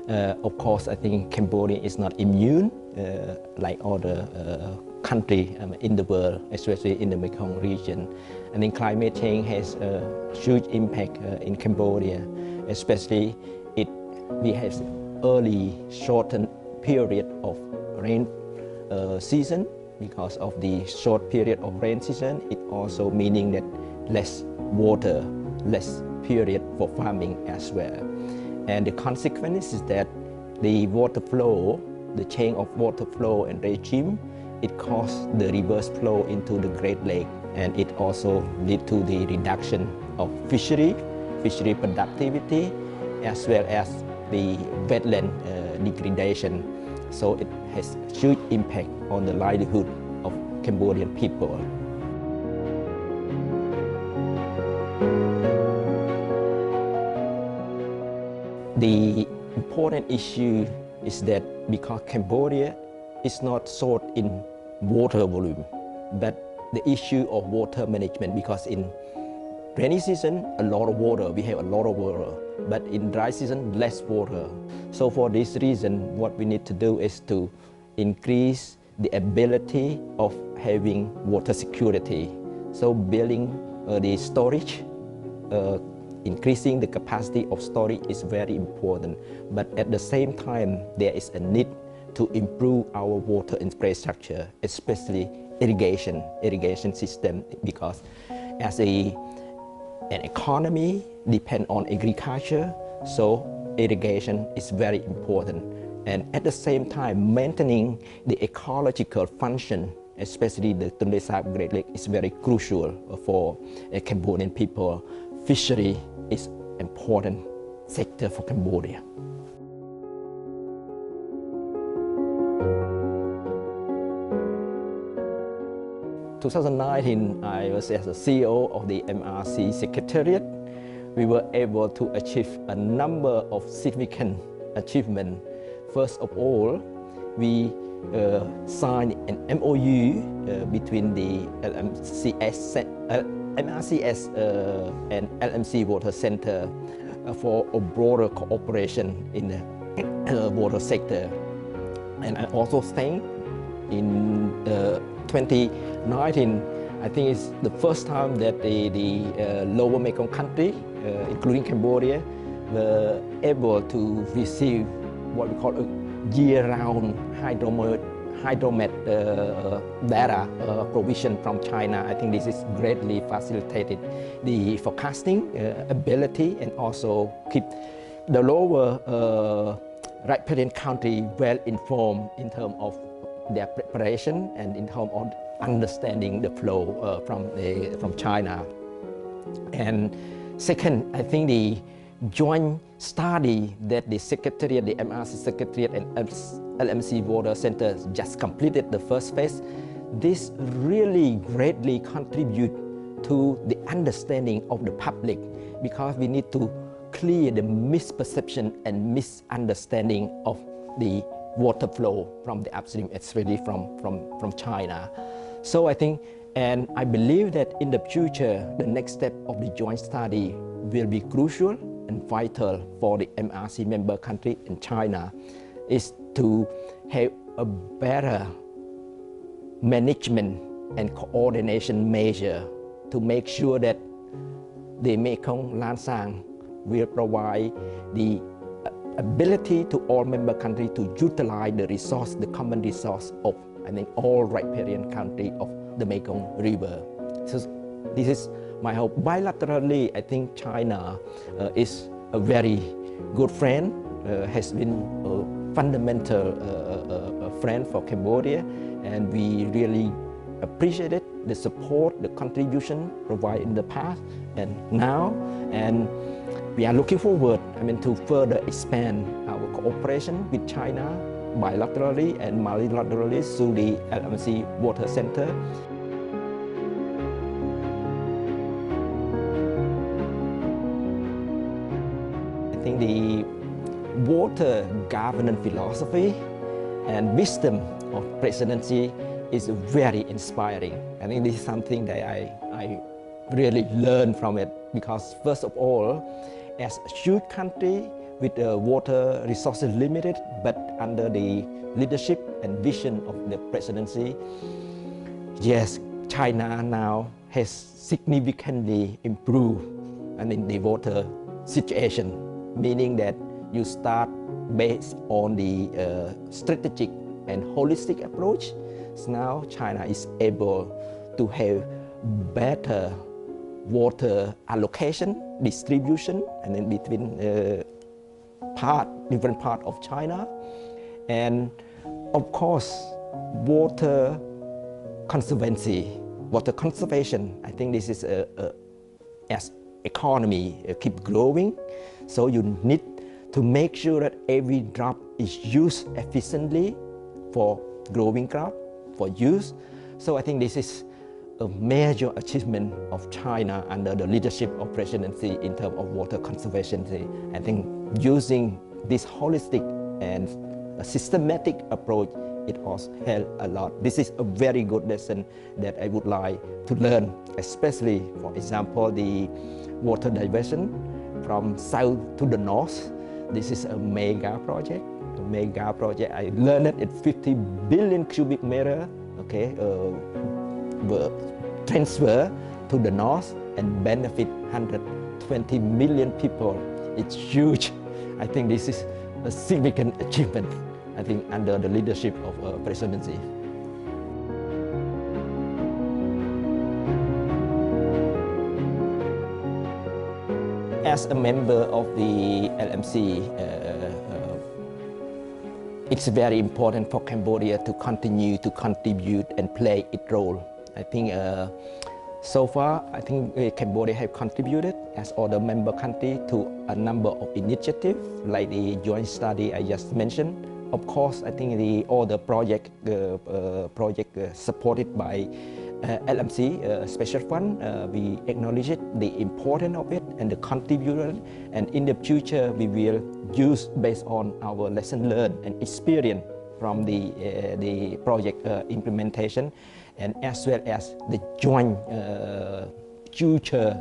Of course, I think Cambodia is not immune like other countries in the world, especially in the Mekong region. I think climate change has a huge impact in Cambodia, especially we have early shortened period of rain season. Because of the short period of rain season, it also meaning that less water, less period for farming as well. And the consequence is that the water flow, the change of water flow and regime, it causes the reverse flow into the Great Lake, and it also lead to the reduction of fishery productivity, as well as the wetland degradation. So it has huge impact on the livelihood of Cambodian people. The important issue is that because Cambodia is not short in water volume, but the issue of water management, because in rainy season, a lot of water, we have a lot of water, but in dry season, less water. So for this reason, what we need to do is to increase the ability of having water security. So building the storage, increasing the capacity of storage is very important. But at the same time, there is a need to improve our water infrastructure, especially irrigation system, because as an economy depends on agriculture, so irrigation is very important. And at the same time, maintaining the ecological function, especially the Tonle Sap Great Lake, is very crucial for Cambodian people. Fishery is an important sector for Cambodia. In 2019, I was as a CEO of the MRC Secretariat. We were able to achieve a number of significant achievements. First of all, we signed an MOU between the MRCS and LMC Water Center for a broader cooperation in the water sector. And I also think in 2019, I think it's the first time that the lower Mekong country, including Cambodia, were able to receive what we call a year-round hydromet data provision from China. I think this is greatly facilitated the forecasting ability, and also keep the lower riparian country well informed in terms of their preparation and in terms of understanding the flow from China. And second, I think the joint study that the Secretariat, the MRC Secretariat and LMC Water Center just completed the first phase, this really greatly contribute to the understanding of the public, because we need to clear the misperception and misunderstanding of the water flow from the upstream, especially from China. So I think, and I believe that in the future, the next step of the joint study will be crucial and vital for the MRC member country in China, is to have a better management and coordination measure to make sure that the Mekong Lansang will provide the ability to all member countries to utilize the resource, the common resource of, I think, all riparian countries of the Mekong River. So this is my hope. Bilaterally, I think China is a very good friend, has been a fundamental friend for Cambodia, and we really appreciated the support, the contribution provided in the past and now, and we are looking forward, to further expand our cooperation with China bilaterally and multilaterally through the LMC Water Center. I think the water governance philosophy and wisdom of presidency is very inspiring. I think this is something that I really learned from it, because first of all, as a huge country with water resources limited, but under the leadership and vision of the presidency, yes, China now has significantly improved the water situation, meaning that you start based on the strategic and holistic approach. So now China is able to have better water allocation, distribution, and then between different part of China. And of course, water conservation, I think this is as economy keep growing, so you need to make sure that every drop is used efficiently for growing crop, for use. So I think this is a major achievement of China under the leadership of presidency in terms of water conservation. I think using this holistic and a systematic approach, it also helped a lot. This is a very good lesson that I would like to learn, especially, for example, the water diversion from south to the north. This is a mega project. I learned it at 50 billion cubic meter, okay, will transfer to the north and benefit 120 million people. It's huge. I think this is a significant achievement, I think, under the leadership of presidency. As a member of the LMC, it's very important for Cambodia to continue to contribute and play its role. I think so far, I think Cambodia have contributed as other member country to a number of initiatives, like the joint study I just mentioned. Of course, I think all the project supported by LMC Special Fund, we acknowledge it, the importance of it and the contribution, and in the future we will use based on our lesson learned and experience from the project implementation, and as well as the joint future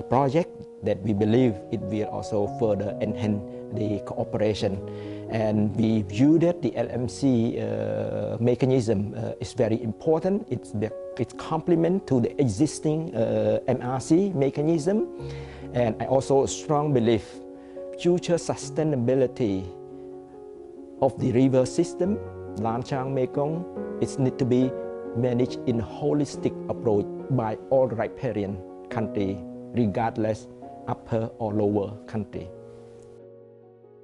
project that we believe it will also further enhance the cooperation. And we view that the LMC mechanism is very important. It's complement to the existing MRC mechanism. And I also strongly believe future sustainability of the river system, Lan Chang Mekong, it needs to be managed in a holistic approach by all riparian country, regardless upper or lower country.